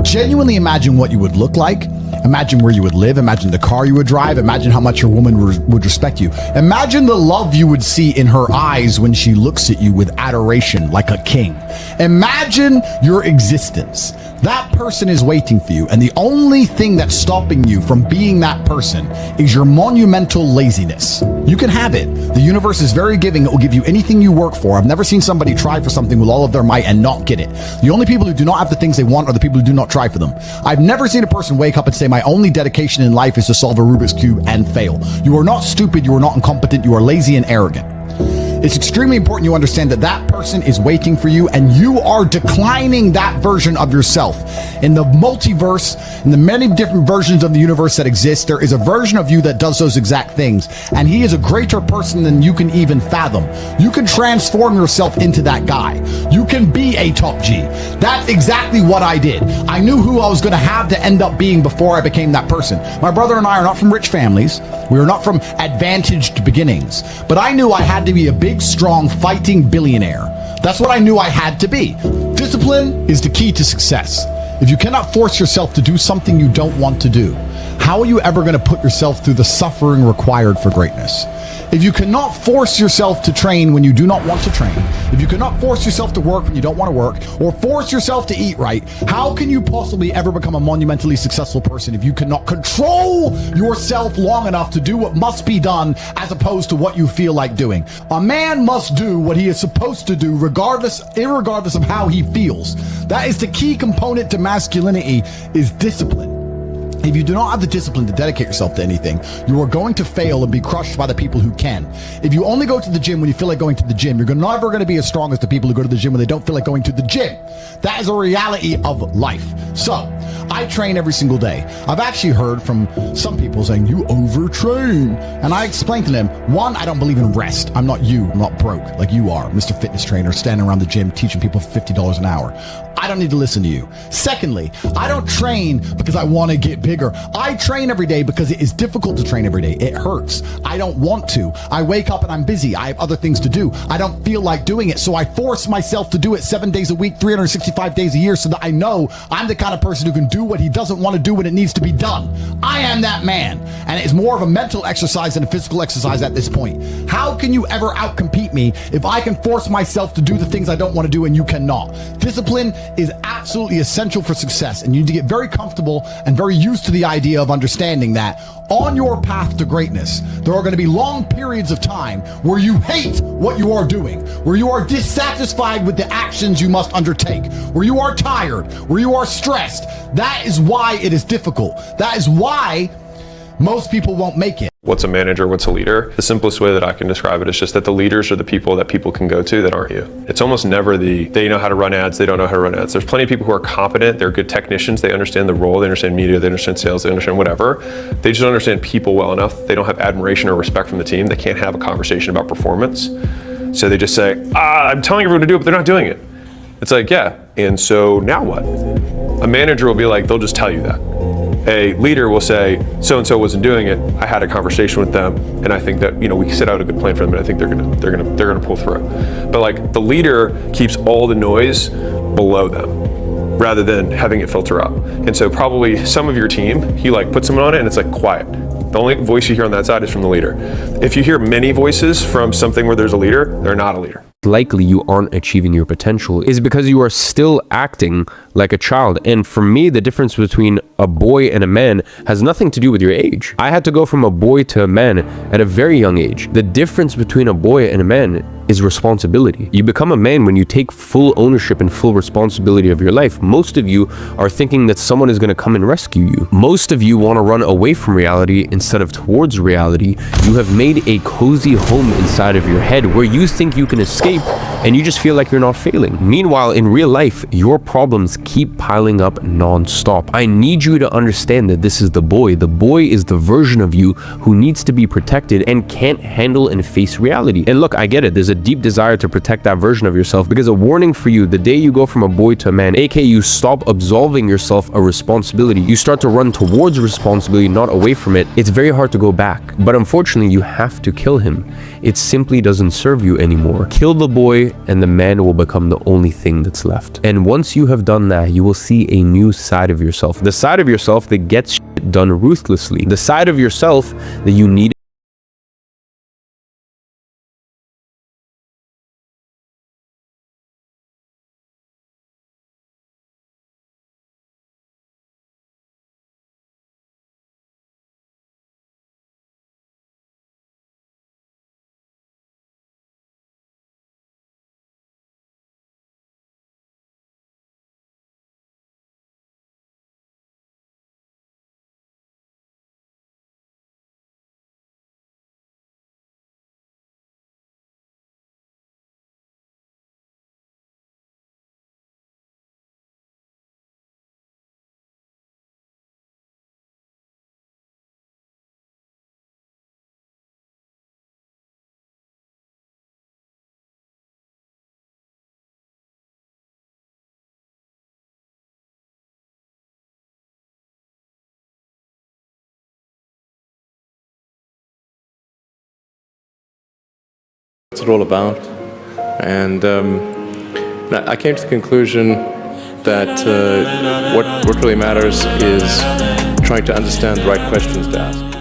Genuinely imagine what you would look like. Imagine where you would live. Imagine the car you would drive. Imagine how much your woman would respect you. Imagine the love you would see in her eyes when she looks at you with adoration like a king. Imagine your existence. That person is waiting for you, and the only thing that's stopping you from being that person is your monumental laziness. You can have it. The universe is very giving. It will give you anything you work for. I've never seen somebody try for something with all of their might and not get it. The only people who do not have the things they want are the people who do not try for them. I've never seen a person wake up and say, my only dedication in life is to solve a Rubik's Cube and fail. You are not stupid. You are not incompetent. You are lazy and arrogant. It's extremely important you understand that that person is waiting for you, and you are declining that version of yourself. In the multiverse, in the many different versions of the universe that exist, there is a version of you that does those exact things, and he is a greater person than you can even fathom. You can transform yourself into that guy. You can be a top G. That's exactly what I did. I knew who I was going to have to end up being before I became that person. My brother and I are not from rich families. We are not from advantaged beginnings, but I knew I had to be a big, strong, fighting billionaire. That's what I knew I had to be. Discipline is the key to success. If you cannot force yourself to do something you don't want to do, how are you ever going to put yourself through the suffering required for greatness? If you cannot force yourself to train when you do not want to train, if you cannot force yourself to work when you don't want to work, or force yourself to eat right, how can you possibly ever become a monumentally successful person if you cannot control yourself long enough to do what must be done as opposed to what you feel like doing? A man must do what he is supposed to do irregardless of how he feels. That is the key component to masculinity, is discipline. If you do not have the discipline to dedicate yourself to anything, you are going to fail and be crushed by the people who can. If you only go to the gym when you feel like going to the gym, you're never going to be as strong as the people who go to the gym when they don't feel like going to the gym. That is a reality of life. So, I train every single day. I've actually heard from some people saying, you overtrain. And I explained to them, one, I don't believe in rest. I'm not you. I'm not broke like you are, Mr. Fitness Trainer, standing around the gym teaching people for $50 an hour. I don't need to listen to you. Secondly, I don't train because I want to get bigger. I train every day because it is difficult to train every day. It hurts. I don't want to. I wake up and I'm busy. I have other things to do. I don't feel like doing it. So I force myself to do it 7 days a week, 365 days a year, so that I know I'm the kind of person who can do what he doesn't want to do when it needs to be done. I am that man. And it's more of a mental exercise than a physical exercise at this point. How can you ever outcompete me if I can force myself to do the things I don't want to do and you cannot? Discipline is absolutely essential for success, and you need to get very comfortable and very used to the idea of understanding that on your path to greatness, there are going to be long periods of time where you hate what you are doing, where you are dissatisfied with the actions you must undertake, where you are tired, where you are stressed. That is why it is difficult. That is why most people won't make it. What's a manager? What's a leader? The simplest way that I can describe it is just that the leaders are the people that people can go to that aren't you. It's almost never they know how to run ads, they don't know how to run ads. There's plenty of people who are competent, they're good technicians, they understand the role, they understand media, they understand sales, they understand whatever. They just don't understand people well enough. They don't have admiration or respect from the team. They can't have a conversation about performance. So they just say, I'm telling everyone to do it, but they're not doing it. It's like, yeah, and so now what? A manager will be like, they'll just tell you that. A leader will say, so-and-so wasn't doing it. I had a conversation with them, and I think that, we set out a good plan for them, and I think they're gonna pull through. But like, the leader keeps all the noise below them, rather than having it filter up. And so probably some of your team, he puts someone on it, and it's quiet. The only voice you hear on that side is from the leader. If you hear many voices from something where there's a leader, they're not a leader. Likely you aren't achieving your potential is because you are still acting like a child. And for me, the difference between a boy and a man has nothing to do with your age. I had to go from a boy to a man at a very young age. The difference between a boy and a man is responsibility. You become a man when you take full ownership and full responsibility of your life. Most of you are thinking that someone is going to come and rescue you. Most of you want to run away from reality instead of towards reality. You have made a cozy home inside of your head where you think you can escape and you just feel like you're not failing. Meanwhile, in real life, your problems keep piling up non-stop. I need you to understand that this is the boy. The boy is the version of you who needs to be protected and can't handle and face reality. And look, I get it. There's a deep desire to protect that version of yourself, because a warning for you, the day you go from a boy to a man, aka you stop absolving yourself a responsibility, you start to run towards responsibility, not away from it, it's very hard to go back. But unfortunately, you have to kill him. it simply doesn't serve you anymore. Kill the boy and the man will become the only thing that's left. And once you have done that, you will see a new side of yourself. The side of yourself that gets shit done ruthlessly. The side of yourself that you need. What's it all about? And I came to the conclusion that what really matters is trying to understand the right questions to ask.